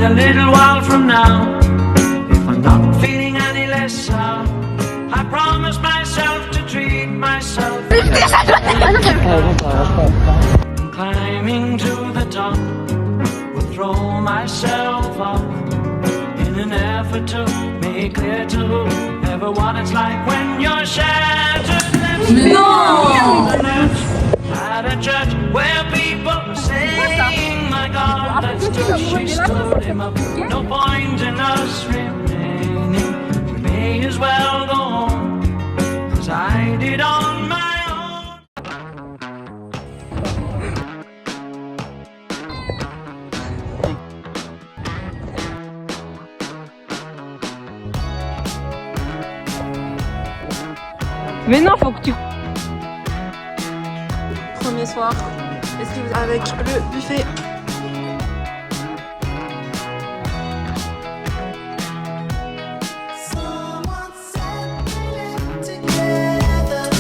a little while from now. If I'm not feeling any less sour, I promise myself to treat myself. And climbing to the top, will throw myself off in an effort to make clear to whoever what it's like when you're shattered. At a church where people were saying, my God, that's true, she stood him up. No point in us remaining. We may as well go home, 'cause I did on my own. Mais non, faut que tu... Premier soir, est-ce que vous... avec le buffet.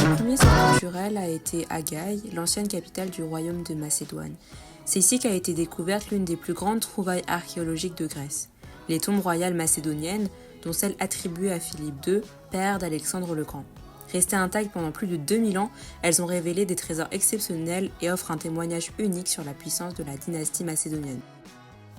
Le premier centre culturel a été Agaï, l'ancienne capitale du royaume de Macédoine. C'est ici qu'a été découverte l'une des plus grandes trouvailles archéologiques de Grèce, les tombes royales macédoniennes, dont celle attribuée à Philippe II, père d'Alexandre le Grand. Restées intactes pendant plus de 2000 ans, elles ont révélé des trésors exceptionnels et offrent un témoignage unique sur la puissance de la dynastie macédonienne.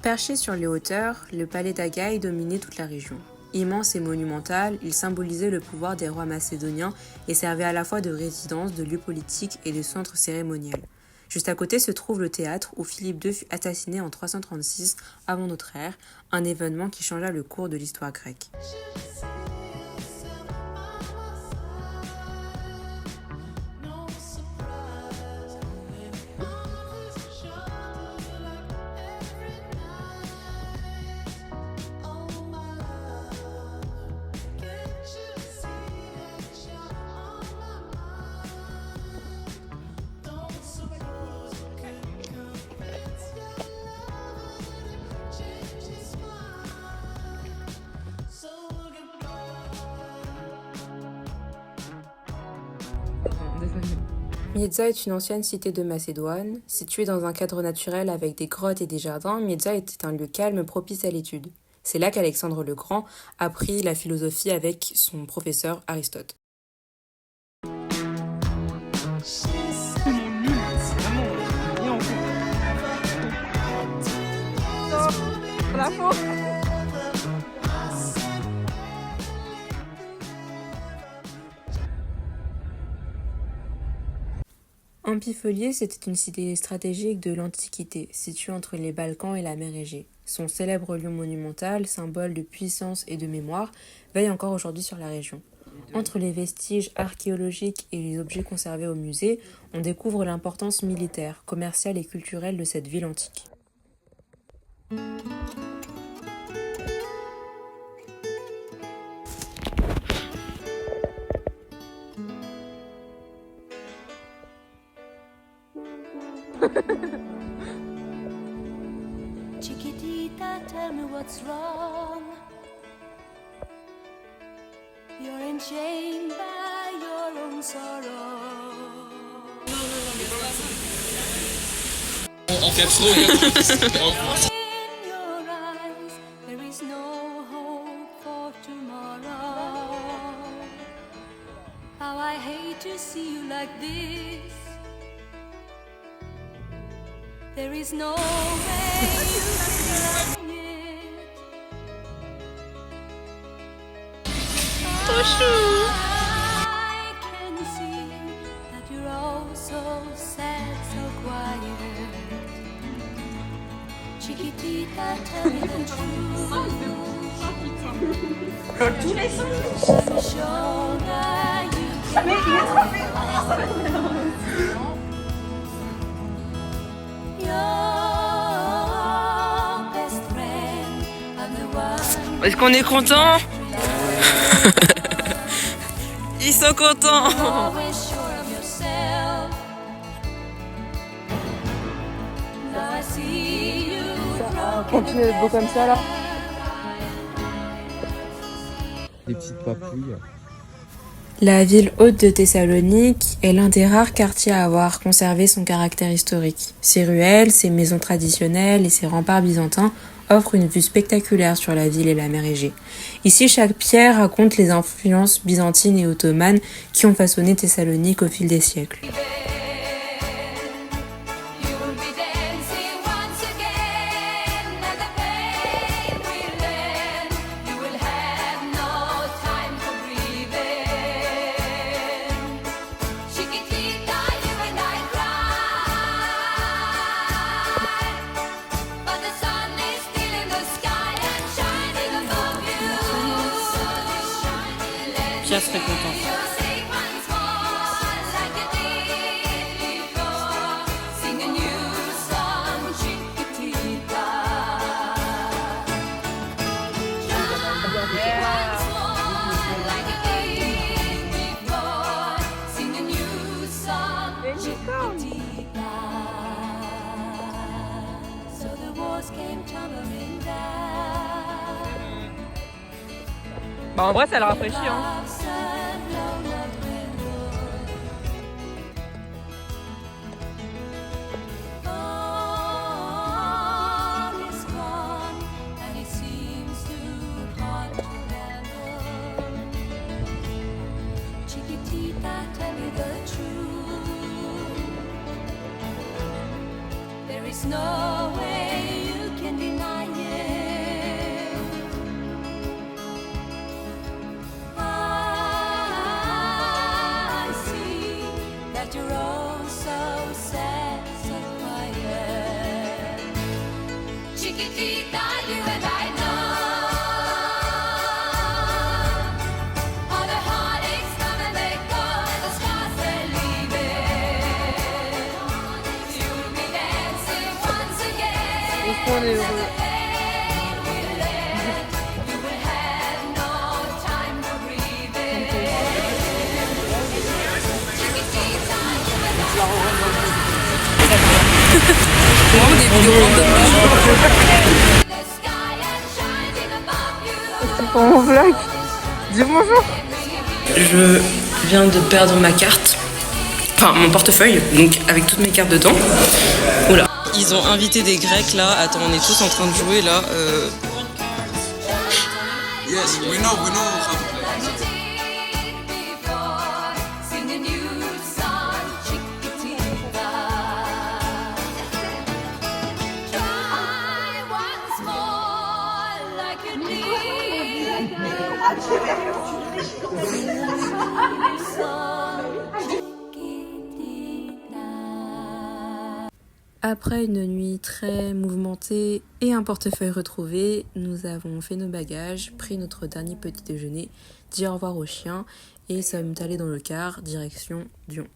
Perché sur les hauteurs, le palais d'Agaï dominait toute la région. Immense et monumental, il symbolisait le pouvoir des rois macédoniens et servait à la fois de résidence, de lieu politique et de centre cérémoniel. Juste à côté se trouve le théâtre où Philippe II fut assassiné en 336 avant notre ère, un événement qui changea le cours de l'histoire grecque. Miedza est une ancienne cité de Macédoine. Située dans un cadre naturel avec des grottes et des jardins, Miedza était un lieu calme propice à l'étude. C'est là qu'Alexandre le Grand apprit la philosophie avec son professeur Aristote. Bravo. Amphipolis était une cité stratégique de l'Antiquité, située entre les Balkans et la mer Égée. Son célèbre lion monumental, symbole de puissance et de mémoire, veille encore aujourd'hui sur la région. Entre les vestiges archéologiques et les objets conservés au musée, on découvre l'importance militaire, commerciale et culturelle de cette ville antique. Chiquitita, tell me what's wrong. You're enchained by your own sorrow. En 4 In your eyes, there is no hope for tomorrow. How I hate to see you like this. There is no way you can it. I can see that you're all so sad, so quiet. Chiquitita, tell me the truth. I'm sure that Est-ce qu'on est content? Ils sont contents. Continuez d'être beau comme ça là. Des petites papouilles. La ville haute de Thessalonique est l'un des rares quartiers à avoir conservé son caractère historique. Ses ruelles, ses maisons traditionnelles et ses remparts byzantins offre une vue spectaculaire sur la ville et la mer Égée. Ici, chaque pierre raconte les influences byzantines et ottomanes qui ont façonné Thessalonique au fil des siècles. Pierre serait content. Bah en vrai ça le rafraîchit hein. No way you can deny it. I see that you're all so sad, so quiet. Chiquitita, you and I know all the heartaches come and they go, and the stars they leave it. You'll be dancing once again. On est heureux. C'est pour mon vlog. Dis bonjour. Je viens de perdre ma carte, enfin mon portefeuille, donc avec toutes mes cartes dedans. Oula. Ils ont invité des Grecs là, attends on est tous en train de jouer là. Yes, we know how to play. Après une nuit très mouvementée et un portefeuille retrouvé, nous avons fait nos bagages, pris notre dernier petit déjeuner, dit au revoir aux chiens et sommes allés dans le car, direction Dijon.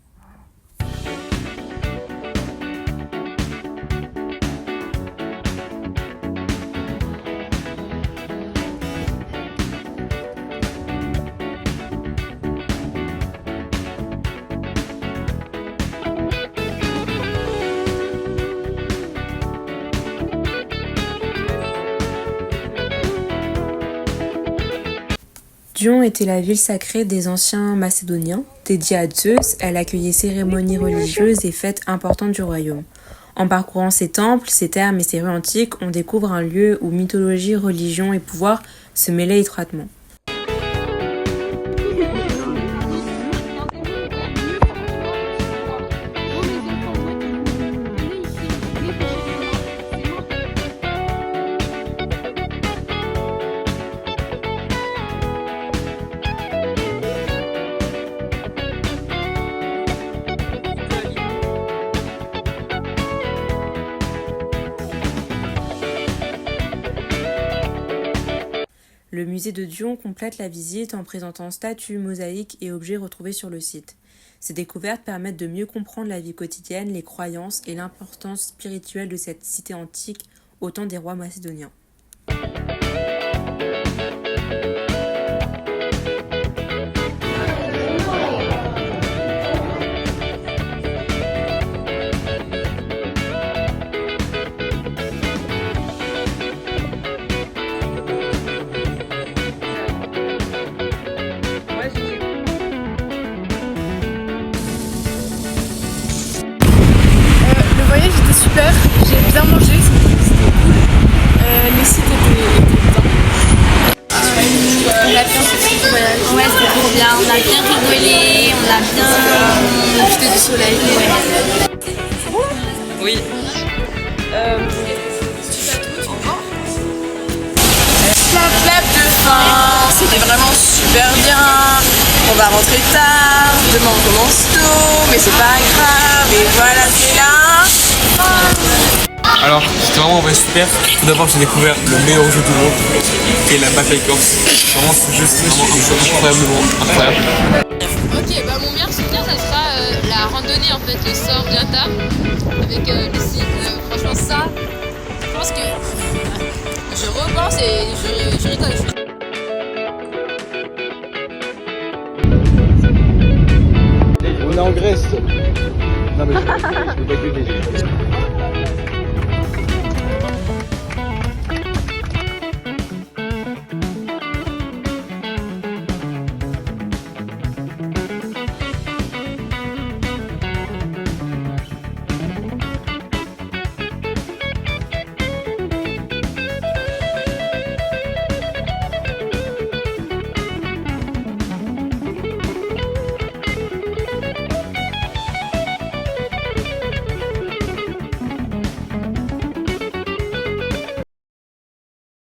Dijon était la ville sacrée des anciens Macédoniens. Dédiée à Zeus, elle accueillait cérémonies religieuses et fêtes importantes du royaume. En parcourant ses temples, ses thermes et ses rues antiques, on découvre un lieu où mythologie, religion et pouvoir se mêlaient étroitement. Le musée de Dijon complète la visite en présentant statues, mosaïques et objets retrouvés sur le site. Ces découvertes permettent de mieux comprendre la vie quotidienne, les croyances et l'importance spirituelle de cette cité antique au temps des rois macédoniens. Le voyage était super, j'ai bien mangé, c'était cool. Les ici t'étais bien? On a bien fait ce voyage. Ouais, c'était trop bien. On a bien rigolé, on a bien profité du soleil. Ouais. Oui. Clap de fin, c'était vraiment super bien. On va rentrer tard, demain on commence tôt, mais c'est pas grave, et voilà, c'est là. Alors, c'était vraiment super. Tout d'abord, j'ai découvert le meilleur jeu du monde, qui est la bataille corse. Vraiment, ce jeu, c'est vraiment un jeu incroyablement incroyable. Ok, bah mon meilleur souvenir, ça sera la randonnée en fait, le sort Biata avec Lucie. Franchement, ça, je pense que je repense et je rigole. On est en Grèce. Non mais je peux pas gueuler.